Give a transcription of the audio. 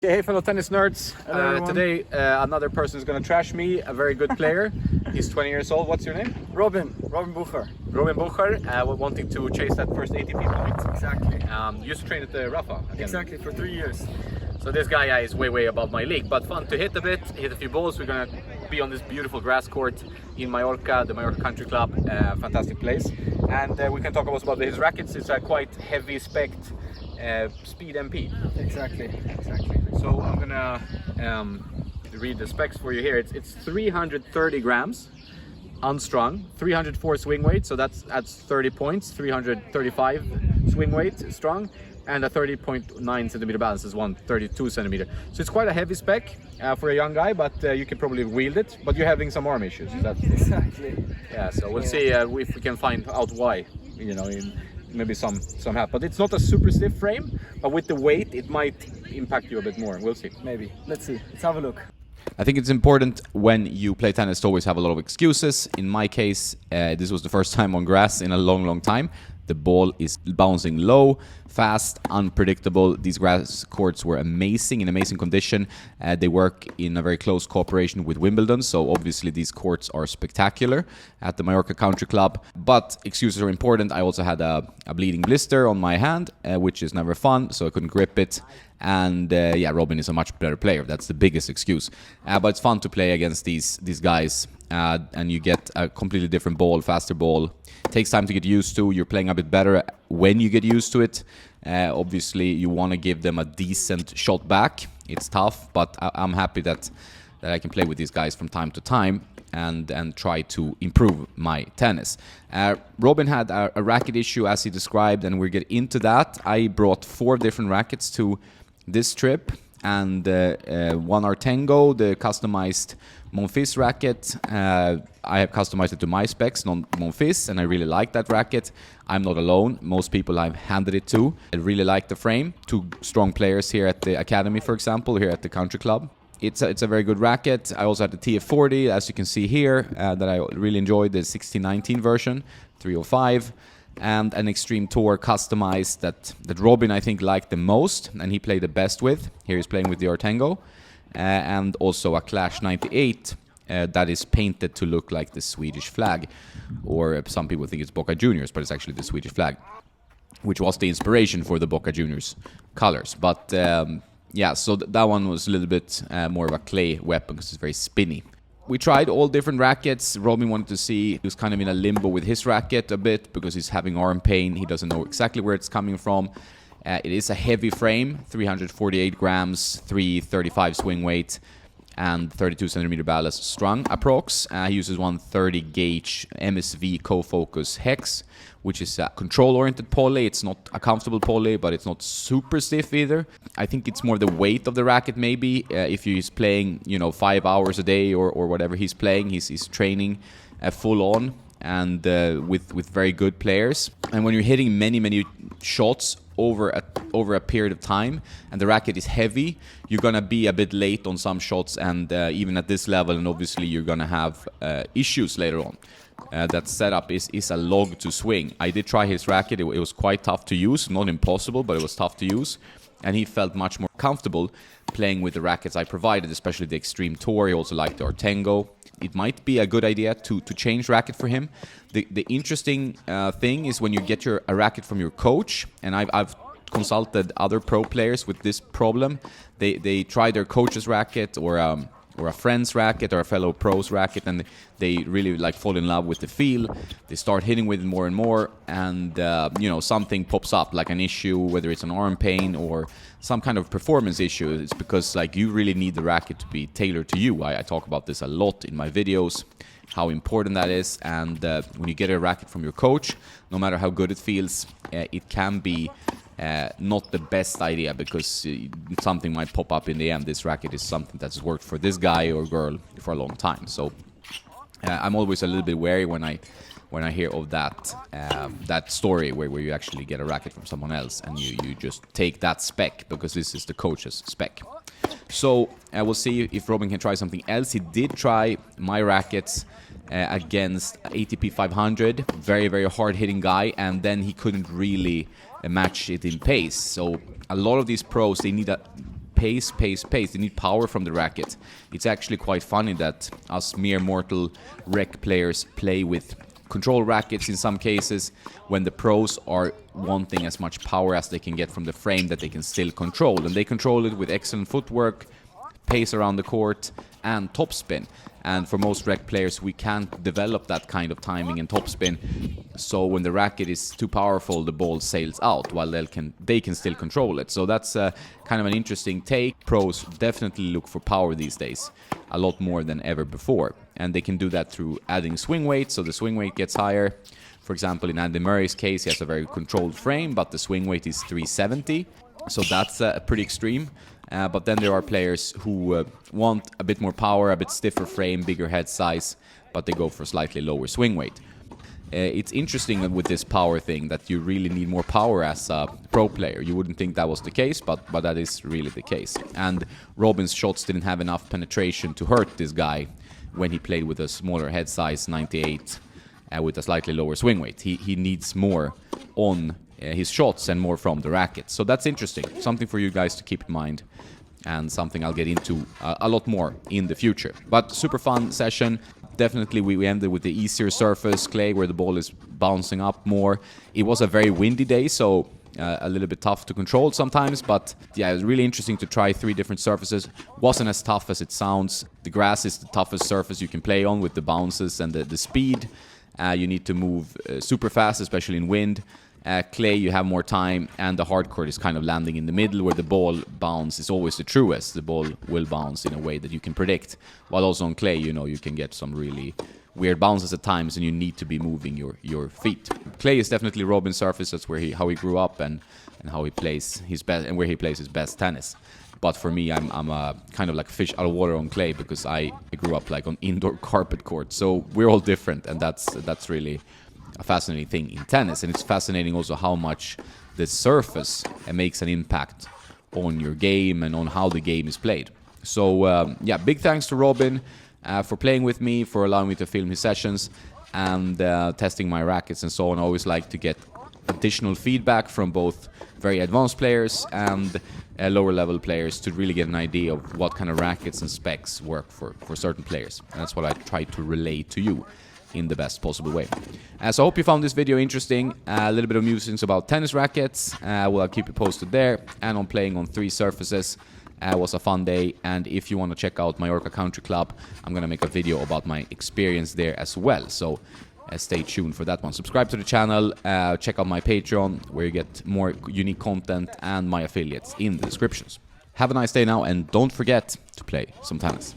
Hey fellow tennis nerds, today another person is going to trash me, a very good player. He's 20 years old. What's your name? Robin Bucher. Robin Bucher, wanting to chase that first ATP point. Exactly. You used to train at the Rafa. Again. Exactly, for 3 years. So this guy is way above my league, but fun to hit a bit, hit a few balls. We're going to be on this beautiful grass court in Mallorca, the Mallorca Country Club, fantastic place. And we can talk about his rackets. It's a quite heavy spec speed MP. Exactly. So I'm gonna read the specs for you here. It's 330 grams unstrung, 304 swing weight, so that's 30 points, 335 swing weight strung, and a 30.9 centimeter balance is 132 centimeter. So it's quite a heavy spec for a young guy, but you can probably wield it. But you're having some arm issues, is that exactly? Yeah. So we'll see if we can find out why. You know, maybe some help. But it's not a super stiff frame. But with the weight, it might impact you a bit more. We'll see. Maybe. Let's see. Let's have a look. I think it's important when you play tennis to always have a lot of excuses. In my case, this was the first time on grass in a long time. The ball is bouncing low, fast, unpredictable. These grass courts were amazing, in amazing condition. They work in a very close cooperation with Wimbledon, so obviously these courts are spectacular at the Mallorca Country Club. But excuses are important. I also had a bleeding blister on my hand, which is never fun, so I couldn't grip it. And yeah, Robin is a much better player. That's the biggest excuse. But it's fun to play against these guys, and you get a completely different ball, faster ball. Takes time to get used to. You're playing a bit better when you get used to it. Obviously, you want to give them a decent shot back. It's tough, but I'm happy that I can play with these guys from time to time and try to improve my tennis. Robin had a racket issue, as he described, and we'll get into that. I brought 4 different rackets to this trip, and one Artengo, the customized Monfils racket. I have customized it to my specs, non-Monfils, and I really like that racket. I'm not alone. Most people I've handed it to. I really like the frame. 2 strong players here at the academy, for example, here at the country club. It's a very good racket. I also had the TF40, as you can see here, that I really enjoyed, the 1619 version, 305. And an Extreme Tour customized that Robin, I think, liked the most, and he played the best with. Here he's playing with the Artengo. And also a Clash 98 that is painted to look like the Swedish flag. Or some people think it's Boca Juniors, but it's actually the Swedish flag, which was the inspiration for the Boca Juniors colors. But yeah, so that one was a little bit more of a clay weapon because it's very spinny. We tried all different rackets. Robin wanted to see, he was kind of in a limbo with his racket a bit because he's having arm pain. He doesn't know exactly where it's coming from. It is a heavy frame, 348 grams, 335 swing weight, and 32 centimeter ballast strung approx. He uses 130 gauge MSV co-focus hex, which is a control-oriented poly. It's not a comfortable poly, but it's not super stiff either. I think it's more the weight of the racket maybe. If he's playing, 5 hours a day or whatever he's playing, he's training full on and with very good players. And when you're hitting many shots over a period of time, and the racket is heavy, you're gonna be a bit late on some shots, and even at this level, and obviously you're gonna have issues later on. That setup is a log to swing. I did try his racket. It was quite tough to use, not impossible, but it was tough to use, and he felt much more comfortable playing with the rackets I provided, especially the Extreme Tour. He also liked the Artengo. It might be a good idea to change racket for him. The interesting thing is when you get a racket from your coach, and I've consulted other pro players with this problem. They try their coach's racket or a friend's racket or a fellow pro's racket, and they really fall in love with the feel. They start hitting with it more and more, and something pops up, like an issue, whether it's an arm pain or some kind of performance issue. It's because you really need the racket to be tailored to you. I talk about this a lot in my videos, how important that is. And when you get a racket from your coach, no matter how good it feels, it can be not the best idea, because something might pop up in the end. This racket is something that's worked for this guy or girl for a long time. So I'm always a little bit wary when I hear of that story where you actually get a racket from someone else and you just take that spec, because this is the coach's spec. So we'll see if Robin can try something else. He did try my rackets against ATP 500, very hard-hitting guy, and then he couldn't really match it in pace. So a lot of these pros, they need a pace, pace, pace. They need power from the racket. It's actually quite funny that us mere mortal rec players play with control rackets in some cases when the pros are wanting as much power as they can get from the frame that they can still control. And they control it with excellent footwork, pace around the court, and topspin. And for most rec players, we can't develop that kind of timing and topspin. So when the racket is too powerful, the ball sails out while they can still control it. So that's kind of an interesting take. Pros definitely look for power these days, a lot more than ever before. And they can do that through adding swing weight, so the swing weight gets higher. For example, in Andy Murray's case, he has a very controlled frame, but the swing weight is 370. So that's pretty extreme. But then there are players who want a bit more power, a bit stiffer frame, bigger head size, but they go for slightly lower swing weight. It's interesting with this power thing that you really need more power as a pro player. You wouldn't think that was the case, but that is really the case. And Robin's shots didn't have enough penetration to hurt this guy when he played with a smaller head size, 98, with a slightly lower swing weight. He needs more on his shots and more from the racket. So that's interesting. Something for you guys to keep in mind, and something I'll get into a lot more in the future. But super fun session. Definitely we ended with the easier surface, clay, where the ball is bouncing up more. It was a very windy day, so a little bit tough to control sometimes, but yeah, it was really interesting to try 3 different surfaces. Wasn't as tough as it sounds. The grass is the toughest surface you can play on with the bounces and the speed. You need to move super fast, especially in wind. Clay, you have more time, and the hard court is kind of landing in the middle where the ball bounce is always the truest. The ball will bounce in a way that you can predict. While also on clay, you know, you can get some really weird bounces at times, and you need to be moving your feet. Clay is definitely Robin's surface. That's where how he grew up and how he plays his best, and where he plays his best tennis. But for me, I'm a kind of like fish out of water on clay, because I grew up like on indoor carpet court. So we're all different, and that's really a fascinating thing in tennis. And it's fascinating also how much the surface makes an impact on your game and on how the game is played. So yeah, big thanks to Robin for playing with me, for allowing me to film his sessions and testing my rackets and so on. I always like to get additional feedback from both very advanced players and lower level players to really get an idea of what kind of rackets and specs work for certain players. And that's what I try to relay to you in the best possible way. So I hope you found this video interesting. A little bit of musings about tennis rackets. Well, I'll keep you posted there. And on playing on 3 surfaces. Was a fun day. And if you want to check out Mallorca Country Club, I'm going to make a video about my experience there as well. So stay tuned for that one. Subscribe to the channel. Check out my Patreon, where you get more unique content, and my affiliates in the descriptions. Have a nice day now, and don't forget to play some tennis.